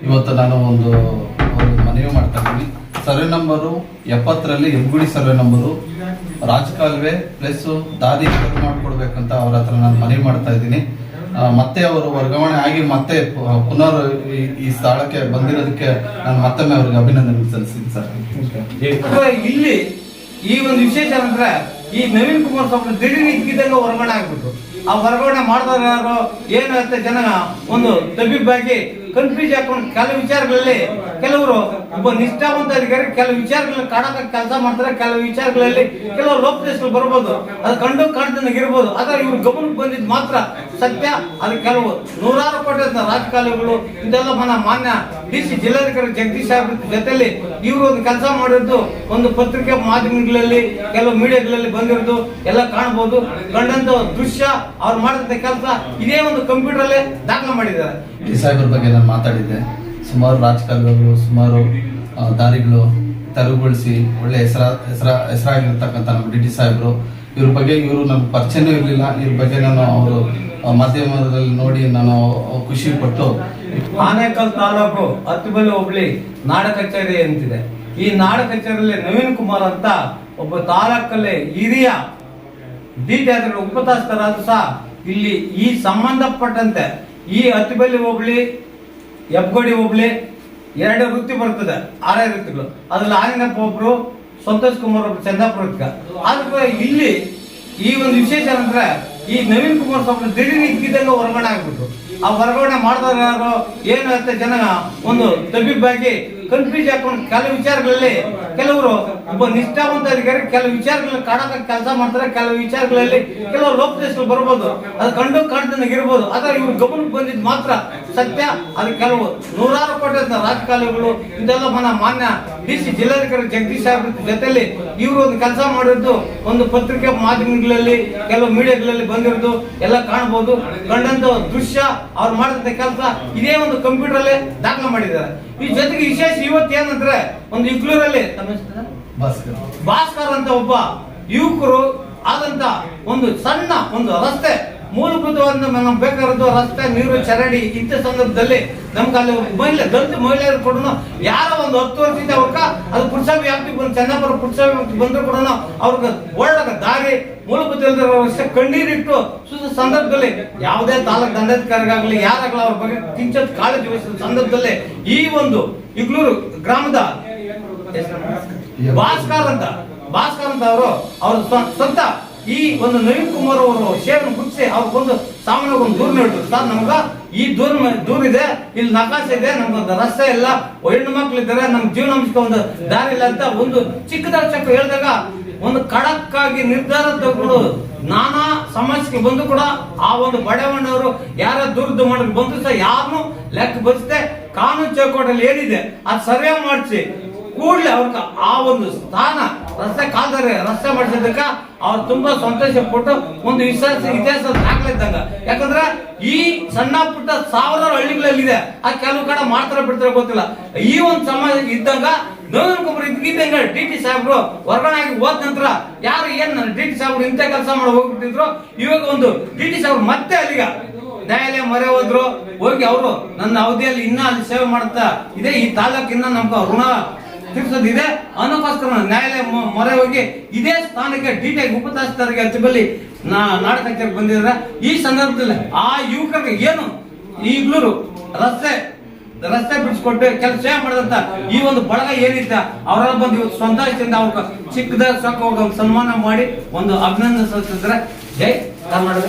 ಇವತ್ತು ನಾನು ಒಂದು ಮನವಿ ಮಾಡ್ತಾ ಇದ್ದೀನಿ. ಸರ್ವೆ ನಂಬರು 70ರಲ್ಲಿ ಹೆಬ್ಬಗುಡಿ ಸರ್ವೆ ನಂಬರು ರಾಜಕಾಲುವೆ ಪ್ಲಸ್ ದಾರಿ ಶುರು ಮಾಡಿಕೊಡ್ಬೇಕಂತ ಅವ್ರ ಹತ್ರ ನಾನು ಮನವಿ ಮಾಡ್ತಾ ಇದ್ದೀನಿ. ಮತ್ತೆ ಅವರು ವರ್ಗಾವಣೆ ಆಗಿ ಮತ್ತೆ ಪುನರ್ ಈ ಸ್ಥಳಕ್ಕೆ ಬಂದಿರೋದಕ್ಕೆ ನಾನು ಮತ್ತೊಮ್ಮೆ ಅವ್ರಿಗೆ ಅಭಿನಂದನೆ ಸಲ್ಲಿಸ್ತೀನಿ ಸರ್. ಇಲ್ಲಿ ಈ ಒಂದು ವಿಶೇಷ ಅಂದ್ರೆ ಈ ನವೀನ್ ಕುಮಾರ್ ಸ್ವಾಮಿ ದಿಢೀರ್ ಇದ್ದಂಗೆ ವರ್ಗಾವಣೆ ಆಗ್ಬಿಟ್ಟು ಆ ವರ್ಗಾವಣೆ ಮಾಡಿದವರು ಯಾರು ಏನು ಅಂತ ಜನ ಒಂದು ತಬ್ಬಿಬ್ಬಾಗಿ ಕನ್ಫ್ಯೂಸ್ ಹಾಕೊಂಡು ಕೆಲವು ವಿಚಾರಗಳಲ್ಲಿ ಕೆಲವರು ಒಬ್ಬ ನಿಷ್ಠಾವಂತ ಅಧಿಕಾರಿ ಕೆಲವು ವಿಚಾರಗಳಲ್ಲಿ ಕಾಣಕ ಕೆಲಸ ಮಾಡ್ತಾರೆ, ಕೆಲವು ವಿಚಾರಗಳಲ್ಲಿ ಕೆಲವು ಲೋಪದೇಶಗಳು ಬರ್ಬೋದು, ಅದು ಕಂಡು ಕಾಣ್ತನಾಗಿರ್ಬೋದು. ಆದ್ರೆ ಇವ್ರು ಗಮನಕ್ಕೆ ಬಂದಿದ್ದು ಮಾತ್ರ ಸತ್ಯ. ಅದು ಕೆಲವು ನೂರಾರು ಕೋಟಿ ರಾಜಕಾಲುಗಳು ಇದೆಲ್ಲ ಮಾನ್ಯ DC ಜಿಲ್ಲಾಧಿಕಾರಿ ಜಗದೀಶ್ ಸಾಹೇಬ್ರ ಜೊತೆಲಿ ಇವರು ಒಂದು ಕೆಲಸ ಮಾಡಿದ್ದು ಒಂದು ಪತ್ರಿಕೆ ಮಾಧ್ಯಮಗಳಲ್ಲಿ ಕೆಲವು ಮೀಡಿಯಾಗಳಲ್ಲಿ ಬಂದಿರೋದು ಎಲ್ಲ ಕಾಣಬಹುದು. ಕಂಡಂತ ದೃಶ್ಯ ಅವ್ರು ಮಾಡಿದಂತ ಕೆಲಸ ಇದೇ ಒಂದು ಕಂಪ್ಯೂಟರ್ ಅಲ್ಲೇ ದಾಖಲೆ ಮಾಡಿದ್ದಾರೆ. ಸಾಹೇಬ್ರ ಬಗ್ಗೆ ನಾನು ಮಾತಾಡಿದ್ದೆ. ಸುಮಾರು ರಾಜಕಾಲುವೆಗಳು, ಸುಮಾರು ದಾರಿಗಳು ತೆರವುಗೊಳಿಸಿ ಒಳ್ಳೆ ಹೆಸರಾಗಿರ್ತಕ್ಕಂಥ ನಮ್ಮ DT ಸಾಹೇಬರು. ಇವ್ರ ಬಗ್ಗೆ ಇವರು ನಮ್ಗೆ ಪರಿಚಯನೂ ಇರಲಿಲ್ಲ. ಇವ್ರ ಬಗ್ಗೆ ನಾನು ಅವರು ಮಾಧ್ಯಮದಲ್ಲಿ ನೋಡಿ ನಾನು ಖುಷಿ ಪಟ್ಟು. ಆನೇಕಲ್ ತಾಲೂಕು ಹತ್ತಿಬಲಿ ಹೋಬಳಿ ನಾಡ ಕಚೇರಿ ಅಂತಿದೆ. ಈ ನಾಡ ಕಚೇರಿಯಲ್ಲಿ ನವೀನ್ ಕುಮಾರ್ ಅಂತ ಒಬ್ಬ ತಾಲೂಕಲ್ಲಿ ಹಿರಿಯ DT ಉಪತಸ್ಥರಾದ ಸಹ ಇಲ್ಲಿ ಈ ಸಂಬಂಧಪಟ್ಟಂತೆ ಈ ಹತ್ತಿಬಲಿ ಹೋಬಳಿ ಹೆಬ್ಬಗುಡಿ ಹೋಬಳಿ 2 ವೃತ್ತಿ ಬರ್ತದೆ, 6 ವೃತ್ತಿಗಳು. ಅದ್ರಲ್ಲಿ ಆಂಜನಪ್ಪ ಒಬ್ರು, ಸಂತೋಷ್ ಕುಮಾರ್ ಒಬ್ರು, ಚಂದಾಪುರಕ್ಕ. ಆದ್ರೆ ಇಲ್ಲಿ ಈ ಒಂದು ವಿಶೇಷ ಅಂದ್ರೆ ಈ ನವೀನ್ ಕುಮಾರ್ ಸ್ವಾಮಿ ದಿಢೀರ್ ಇದ್ದಂಗೆ ವರ್ಗಾವಣೆ ಆಗ್ಬಿಟ್ಟು ಆ ವರ್ಗಾವಣೆ ಮಾಡಿದವರು ಯಾರು ಏನು ಅಂತ ಜನ ಒಂದು ತಬ್ಬಿಬ್ಬಾಗಿ ಕನ್ಫ್ಯೂಸ್ ಹಾಕೊಂಡು ಕೆಲವು ವಿಚಾರಗಳಲ್ಲಿ ಕೆಲವರು ಒಬ್ಬ ನಿಷ್ಠಾವಂತ ಅಧಿಕಾರಿ ಕೆಲವು ವಿಚಾರಗಳಲ್ಲಿ ಕಾಣಕ ಕೆಲಸ ಮಾಡ್ತಾರೆ, ಕೆಲವು ವಿಚಾರಗಳಲ್ಲಿ ಕೆಲವು ಲೋಪದೇಶಗಳು ಬರ್ಬೋದು, ಅದು ಕಂಡು ಕಾಣ್ತನಾಗಿರ್ಬೋದು. ಆದ್ರೆ ಇವ್ರು ಗಮನಕ್ಕೆ ಬಂದಿದ್ದು ಮಾತ್ರ ಸತ್ಯ. ಅದು ಕೆಲವು ನೂರಾರು ಕೋಟಿ ರಾಜಕಾಲುಗಳು ಇದೆಲ್ಲ ಮಾನ್ಯ DC ಜಿಲ್ಲಾಧಿಕಾರಿ ಜಗದೀಶ್ ಸಾಹೇಬ್ರ ಜೊತೆಲಿ ಇವರು ಒಂದು ಕೆಲಸ ಮಾಡಿದ್ದು ಒಂದು ಪತ್ರಿಕೆ ಮಾಧ್ಯಮಗಳಲ್ಲಿ ಕೆಲವು ಮೀಡಿಯಾಗಳಲ್ಲಿ ಬಂದಿರೋದು ಎಲ್ಲ ಕಾಣಬಹುದು. ಕಂಡಂತ ದೃಶ್ಯ ಅವ್ರು ಮಾಡಿದಂತ ಕೆಲಸ ಇದೇ ಒಂದು ಕಂಪ್ಯೂಟರ್ ಅಲ್ಲೇ ದಾಖಲೆ ಮಾಡಿದ್ದಾರೆ. ಈ ಜೊತೆಗೆ ವಿಶೇಷ ಇವತ್ತು ಏನಂದ್ರೆ ಒಂದು ಇಕ್ಲೂರಲ್ಲಿ ಭಾಸ್ಕರ್ ಅಂತ ಒಬ್ಬ ಯುವಕರು ಆದಂತ ಒಂದು ಸಣ್ಣ ಒಂದು ರಸ್ತೆ ಮೂಲಭೂತವಾದ ನಮ್ಗೆ ಬೇಕಾಗಿರೋದು ರಸ್ತೆ, ನೀರು, ಚರಂಡಿ. ಇಂಥ ಸಂದರ್ಭದಲ್ಲಿ ನಮ್ಗೆ ಅಲ್ಲಿ ದಲಿತ ಮಹಿಳೆಯರು ಕೂಡ ಯಾರೋ ಒಂದು 10 ವರ್ಷದಿಂದ ಅವ್ರಕ ಅದು ಪುರಸಭೆ ವ್ಯಾಪ್ತಿಗೆ ಬಂದು ಚಂದಾಪುರ ಪುರಸಭೆ ವ್ಯಾಪ್ತಿಗೆ ಬಂದ್ರು ಕೂಡ ಅವ್ರಿಗೆ ಒಳ್ಳೆ ದಾರಿ ಮೂಲಭೂತ ವ್ಯವಸ್ಥೆ ಕಣ್ಣೀರಿಟ್ಟು ಸಂದರ್ಭದಲ್ಲಿ ಯಾವುದೇ ತಾಲೂಕು ದಂಡಾಧಿಕಾರಿಗಾಗಲಿ ಯಾರಾಗಲಿ ಅವ್ರ ಬಗ್ಗೆ ಕಿಂಚಿತ್ ಕಾಳಜಿ ವಹಿಸಿದ ಸಂದರ್ಭದಲ್ಲಿ ಈ ಒಂದು ಇಗ್ಲೂರು ಗ್ರಾಮದ ಭಾಸ್ಕರ್ ಅಂತ ಅವರು ಅವ್ರ ಸ್ವಂತ ಈ ಒಂದು ನವೀನ್ ಕುಮಾರ್ ಅವರು ಸೇವೆಯನ್ನು ಗುರುತಿಸಿ ಅವ್ರಿಗೊಂದು ಸಾಮಾನ್ಯ ಒಂದು ದೂರ ನೀಡಿದ್ರು. ಸರ್ ನಮ್ಗ ಈ ದೂರ ಇದೆ, ಇಲ್ಲಿ ನಕಾಶೆ ಇದೆ, ನಮ್ಗೊಂದು ರಸ್ತೆ ಇಲ್ಲ, ಹೆಣ್ಣು ಮಕ್ಳು ಇದ್ದಾರೆ, ನಮ್ ಜೀವನಾಂಶಕ್ಕೆ ಒಂದು ದಾರಿ ಇಲ್ಲ ಅಂತ ಒಂದು ಚಿಕ್ಕದಾದ ಚಕ್ರ ಹೇಳಿದಾಗ ಒಂದು ಖಡಕ್ ಆಗಿ ನಿರ್ಧಾರ ತಗೊಂಡು ನಾನಾ ಸಮಸ್ಯೆಗೆ ಬಂದು ಕೂಡ ಆ ಒಂದು ಬಡವಣ್ಣವರು ಯಾರ ದುರ್ದು ಮಾಡೋದು ಬಂದು ಸಹ ಯಾರನ್ನು ಲೆಕ್ಕ ಬರಿಸದೆ ಕಾನೂನು ಚೌಕಟ್ಟಲ್ಲಿ ಏನಿದೆ ಅದು ಸರ್ವೆ ಮಾಡಿಸಿ ಕೂಡಲೇ ಅವ್ರ ಆ ಒಂದು ಸ್ಥಾನ ರಸ್ತೆ ಕಾಲ್ದಾರೆ ರಸ್ತೆ ಮಾಡಿಸೋದಕ್ಕ ಅವ್ರು ತುಂಬಾ ಸಂತೋಷ ಪಟ್ಟು ಒಂದು ಇತಿಹಾಸ ದಾಖಲೆ ಇದ್ದಂಗ. ಯಾಕಂದ್ರೆ ಈ ಸಣ್ಣ ಪುಟ್ಟ ಸಾವಿರಾರು ಹಳ್ಳಿಗಳಲ್ಲಿದೆ, ಆ ಕೆಲವು ಕಡೆ ಮಾಡ್ತಾರೆ ಬಿಡ್ತಾರೆ ಗೊತ್ತಿಲ್ಲ. ಈ ಒಂದು ಸಮಾಜ ಇದ್ದಂಗ ನವೀನ್ ಕುಮಾರ್ ಇದ್ದಂಗ DT ಸಾಹೇಬ್ರು ವರ್ಗಾವಣೆ ಆಗಿ ಹೋದ ನಂತರ ಯಾರು ಏನ್ DT ಸಾಹೇಬ್ರು ಇಂಥ ಕೆಲಸ ಮಾಡಿ ಹೋಗ್ಬಿಟ್ಟಿದ್ರು, ಇವಾಗ ಒಂದು DT ಸಾಹೇಬ್ರು ಮತ್ತೆ ಅಲ್ಲಿಗ ನ್ಯಾಯಾಲಯ ಮೊರೆ ಹೋದ್ರು. ಹೋಗಿ ಅವರು ನನ್ನ ಅವಧಿಯಲ್ಲಿ ಇನ್ನ ಅಲ್ಲಿ ಸೇವೆ ಮಾಡ್ತಾ ಇದೆ, ಈ ತಾಲೂಕಿನ ನಮ್ಗೆ ಋಣ ತೀರ್ಸೋದಿದೆ ಅನ್ನೋಕ್ಕೋಸ್ಕರ ನ್ಯಾಯಾಲಯ ಮೊರೆ ಹೋಗಿ ಇದೇ ಸ್ಥಾನಕ್ಕೆ DT ಉಪತಸ್ಥರಿಗೆ ಹತ್ತಿಬಲಿ ನಾಡ ಕಚೇರಿಗೆ ಬಂದಿದ್ರೆ. ಈ ಸಂದರ್ಭದಲ್ಲಿ ಆ ಯುವಕರಿಗೆ ಏನು ಈಗ್ಲೂ ರಸ್ತೆ ಬಿಡಿಸ್ಕೊಟ್ಟು ಕೆಲಸ ಸೇವೆ ಮಾಡಿದಂತ ಈ ಒಂದು ಬಳಗ ಏನಿತ್ತ ಅವರೆಲ್ಲ ಬಂದು ಇವತ್ತು ಸಂತೋಷದಿಂದ ಅವ್ರ ಚಿಕ್ಕದ ಸೊಕ್ಕ ಸನ್ಮಾನ ಮಾಡಿ ಒಂದು ಅಭಿನಂದನೆ ಸಲ್ಲಿಸಿದ್ರೆ. ಜೈ ಕರ್ನಾಟಕ.